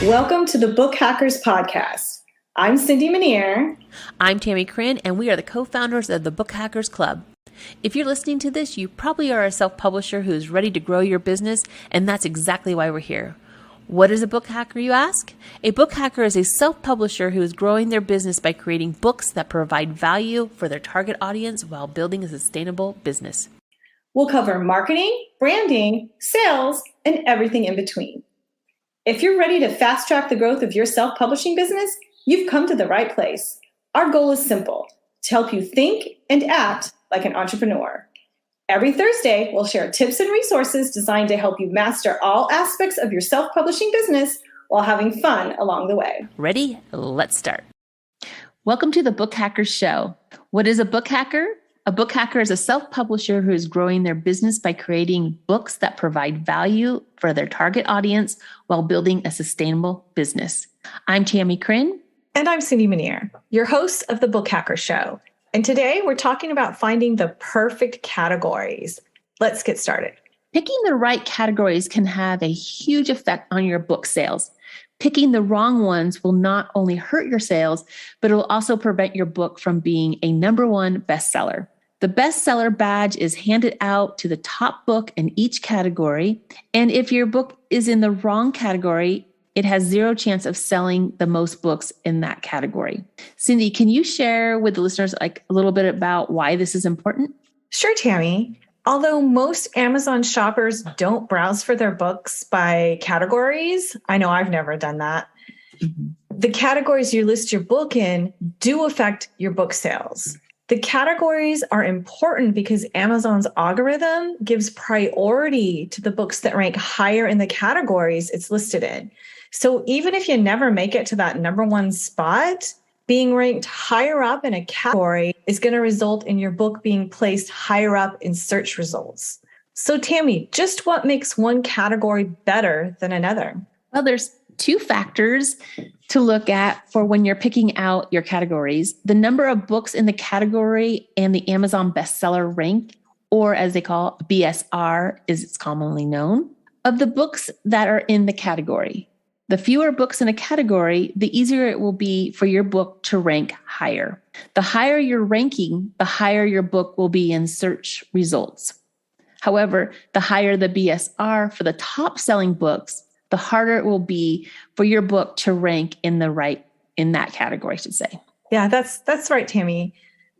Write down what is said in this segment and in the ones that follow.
Welcome to the Book Hackers Podcast. I'm Cindy Minear. I'm Tammie Chrin, and we are the co-founders of the Book Hackers Club. If you're listening to this, you probably are a self-publisher who is ready to grow your business, and that's exactly why we're here. What is a book hacker, you ask? A book hacker is a self-publisher who is growing their business by creating books that provide value for their target audience while building a sustainable business. We'll cover marketing, branding, sales, and everything in between. If you're ready to fast-track the growth of your self-publishing business, you've come to the right place. Our goal is simple: to help you think and act like an entrepreneur. Every Thursday, we'll share tips and resources designed to help you master all aspects of your self-publishing business while having fun along the way. Ready? Let's start. Welcome to the Book Hackers Show. What is a book hacker? A book hacker is a self-publisher who is growing their business by creating books that provide value for their target audience while building a sustainable business. I'm Tammie Chrin. And I'm Cindy Minear, your host of the Book Hacker Show. And today we're talking about finding the perfect categories. Let's get started. Picking the right categories can have a huge effect on your book sales. Picking the wrong ones will not only hurt your sales, but it will also prevent your book from being a number one bestseller. The bestseller badge is handed out to the top book in each category. And if your book is in the wrong category, it has zero chance of selling the most books in that category. Cindy, can you share with the listeners a little bit about why this is important? Sure, Tammie. Although most Amazon shoppers don't browse for their books by categories, I know I've never done that. The categories you list your book in do affect your book sales. The categories are important because Amazon's algorithm gives priority to the books that rank higher in the categories it's listed in. So even if you never make it to that number one spot, being ranked higher up in a category is going to result in your book being placed higher up in search results. So Tammie, just what makes one category better than another? Well, there's two factors to look at for when you're picking out your categories: the number of books in the category and the Amazon bestseller rank, or as they call BSR, as it's commonly known, of the books that are in the category. The fewer books in a category, the easier it will be for your book to rank higher. The higher your ranking, the higher your book will be in search results. However, the higher the BSR for the top selling books, the harder it will be for your book to rank in that category, I should say. Yeah, that's right, Tammie.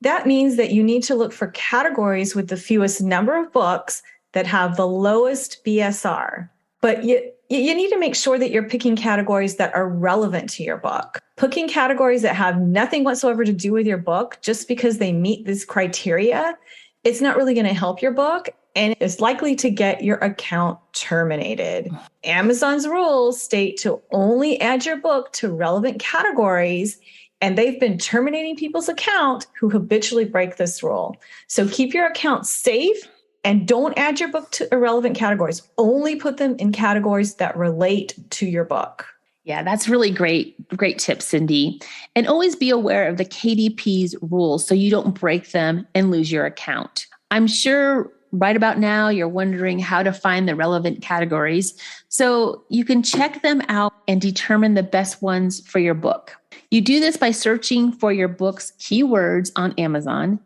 That means that you need to look for categories with the fewest number of books that have the lowest BSR. But you need to make sure that you're picking categories that are relevant to your book. Picking categories that have nothing whatsoever to do with your book just because they meet this criteria, it's not really going to help your book, and it's likely to get your account terminated. Amazon's rules state to only add your book to relevant categories, and they've been terminating people's account who habitually break this rule. So keep your account safe and don't add your book to irrelevant categories. Only put them in categories that relate to your book. Yeah, that's really great tip, Cindy. And always be aware of the KDP's rules so you don't break them and lose your account. I'm sure right about now you're wondering how to find the relevant categories. So you can check them out and determine the best ones for your book. You do this by searching for your book's keywords on Amazon,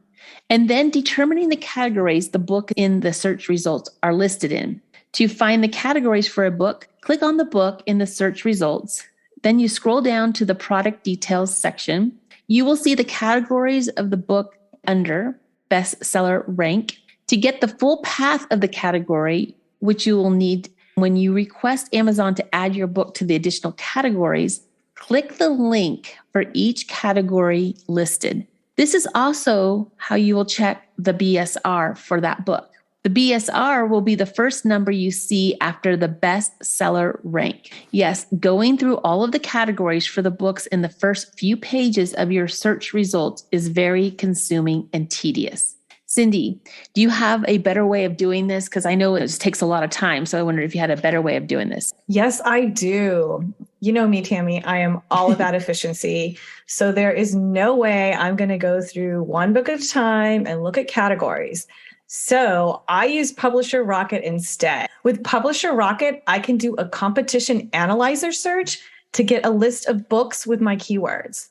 and then determining the categories the book in the search results are listed in. To find the categories for a book, click on the book in the search results. Then you scroll down to the product details section. You will see the categories of the book under bestseller rank. To get the full path of the category, which you will need when you request Amazon to add your book to the additional categories, click the link for each category listed. This is also how you will check the BSR for that book. The BSR will be the first number you see after the bestseller rank. Yes, going through all of the categories for the books in the first few pages of your search results is very consuming and tedious. Cindy, do you have a better way of doing this? Because I know it just takes a lot of time. So I wonder if you had a better way of doing this. Yes, I do. You know me, Tammie, I am all about efficiency. So there is no way I'm going to go through one book at a time and look at categories. So I use Publisher Rocket instead. With Publisher Rocket, I can do a competition analyzer search to get a list of books with my keywords.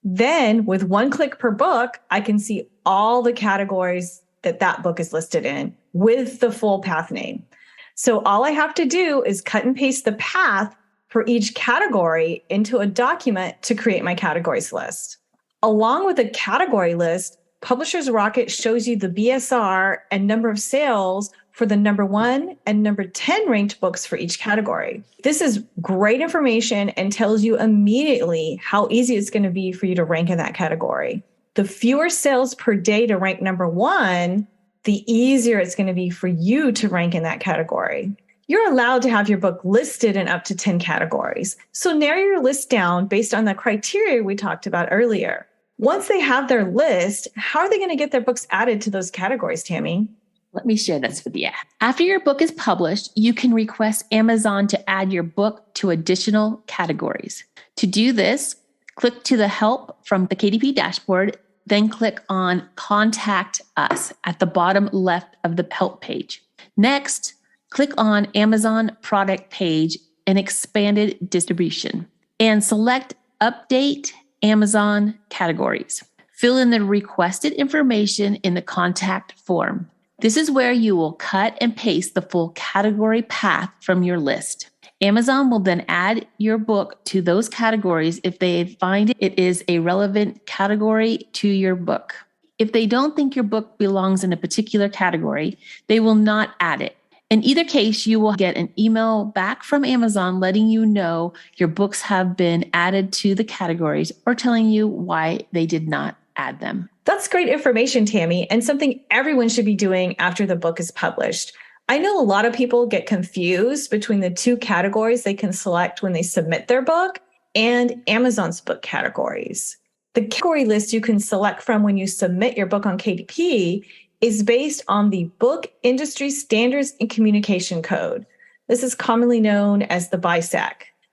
Then with one click per book, I can see all the categories that book is listed in with the full path name. So all I have to do is cut and paste the path for each category into a document to create my categories list. Along with the category list, Publishers Rocket shows you the BSR and number of sales for the number 1 and number 10 ranked books for each category. This is great information and tells you immediately how easy it's going to be for you to rank in that category. The fewer sales per day to rank number 1, the easier it's going to be for you to rank in that category. You're allowed to have your book listed in up to 10 categories. So narrow your list down based on the criteria we talked about earlier. Once they have their list, how are they going to get their books added to those categories, Tammie? Let me share this with you. After your book is published, you can request Amazon to add your book to additional categories. To do this, click to the help from the KDP dashboard, then click on Contact Us at the bottom left of the help page. Next, click on Amazon product page and expanded distribution and select Update Amazon categories. Fill in the requested information in the contact form. This is where you will cut and paste the full category path from your list. Amazon will then add your book to those categories if they find it is a relevant category to your book. If they don't think your book belongs in a particular category, they will not add it. In either case, you will get an email back from Amazon letting you know your books have been added to the categories or telling you why they did not add them. That's great information, Tammie, and something everyone should be doing after the book is published. I know a lot of people get confused between the two categories they can select when they submit their book and Amazon's book categories. The category list you can select from when you submit your book on KDP is based on the Book Industry Standards and Communication Code. This is commonly known as the BISAC.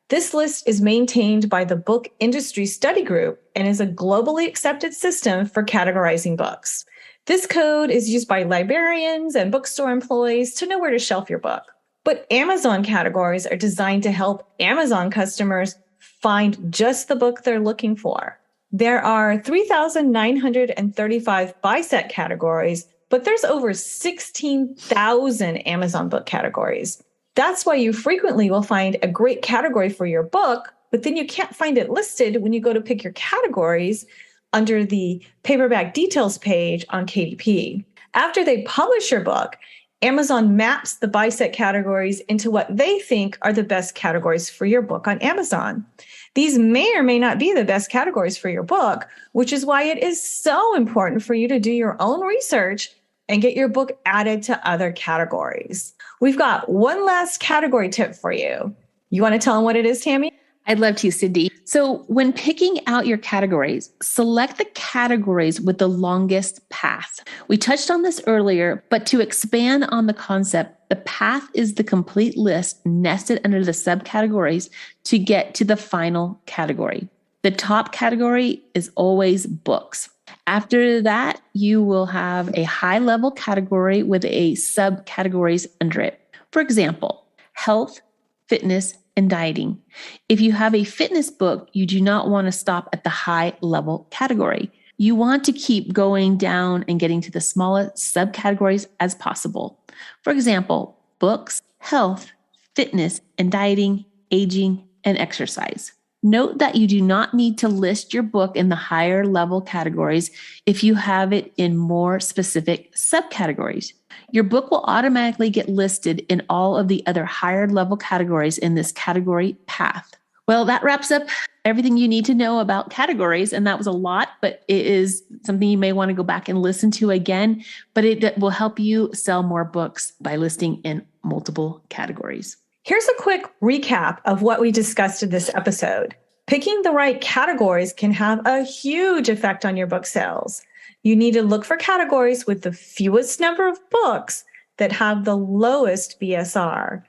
This list is maintained by the Book Industry Study Group and is a globally accepted system for categorizing books. This code is used by librarians and bookstore employees to know where to shelf your book. But Amazon categories are designed to help Amazon customers find just the book they're looking for. There are 3,935 BISAC categories, but there's over 16,000 Amazon book categories. That's why you frequently will find a great category for your book, but then you can't find it listed when you go to pick your categories under the paperback details page on KDP. After they publish your book, Amazon maps the BISAC categories into what they think are the best categories for your book on Amazon. These may or may not be the best categories for your book, which is why it is so important for you to do your own research and get your book added to other categories. We've got one last category tip for you. You want to tell them what it is, Tammie? I'd love to, Cindy. So when picking out your categories, select the categories with the longest path. We touched on this earlier, but to expand on the concept, the path is the complete list nested under the subcategories to get to the final category. The top category is always books. After that, you will have a high-level category with a subcategories under it. For example, health, fitness, and dieting. If you have a fitness book, you do not want to stop at the high-level category. You want to keep going down and getting to the smallest subcategories as possible. For example, books, health, fitness, and dieting, aging, and exercise. Note that you do not need to list your book in the higher level categories if you have it in more specific subcategories. Your book will automatically get listed in all of the other higher level categories in this category path. Well, that wraps up everything you need to know about categories. And that was a lot, but it is something you may want to go back and listen to again, but it will help you sell more books by listing in multiple categories. Here's a quick recap of what we discussed in this episode. Picking the right categories can have a huge effect on your book sales. You need to look for categories with the fewest number of books that have the lowest BSR.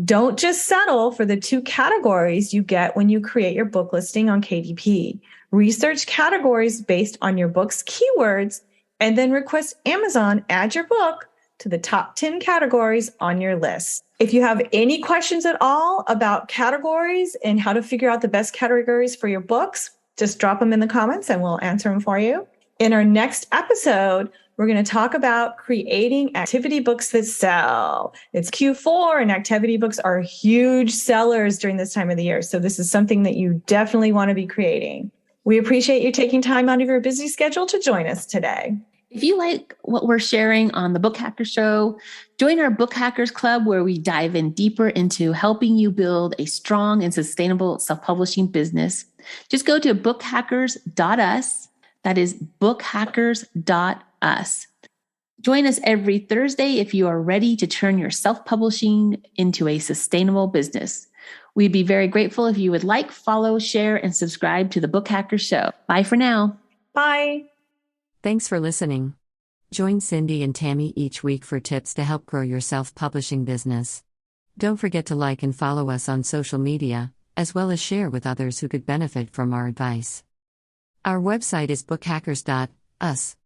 Don't just settle for the two categories you get when you create your book listing on KDP. Research categories based on your book's keywords and then request Amazon add your book to the top 10 categories on your list. If you have any questions at all about categories and how to figure out the best categories for your books, just drop them in the comments and we'll answer them for you. In our next episode, we're going to talk about creating activity books that sell. It's Q4 and activity books are huge sellers during this time of the year. So this is something that you definitely want to be creating. We appreciate you taking time out of your busy schedule to join us today. If you like what we're sharing on the Book Hacker Show, join our Book Hackers Club where we dive in deeper into helping you build a strong and sustainable self-publishing business. Just go to bookhackers.us. That is bookhackers.us. Join us every Thursday if you are ready to turn your self-publishing into a sustainable business. We'd be very grateful if you would like, follow, share, and subscribe to the Book Hacker Show. Bye for now. Bye. Thanks for listening. Join Cindy and Tammie each week for tips to help grow your self-publishing business. Don't forget to like and follow us on social media, as well as share with others who could benefit from our advice. Our website is bookhackers.us.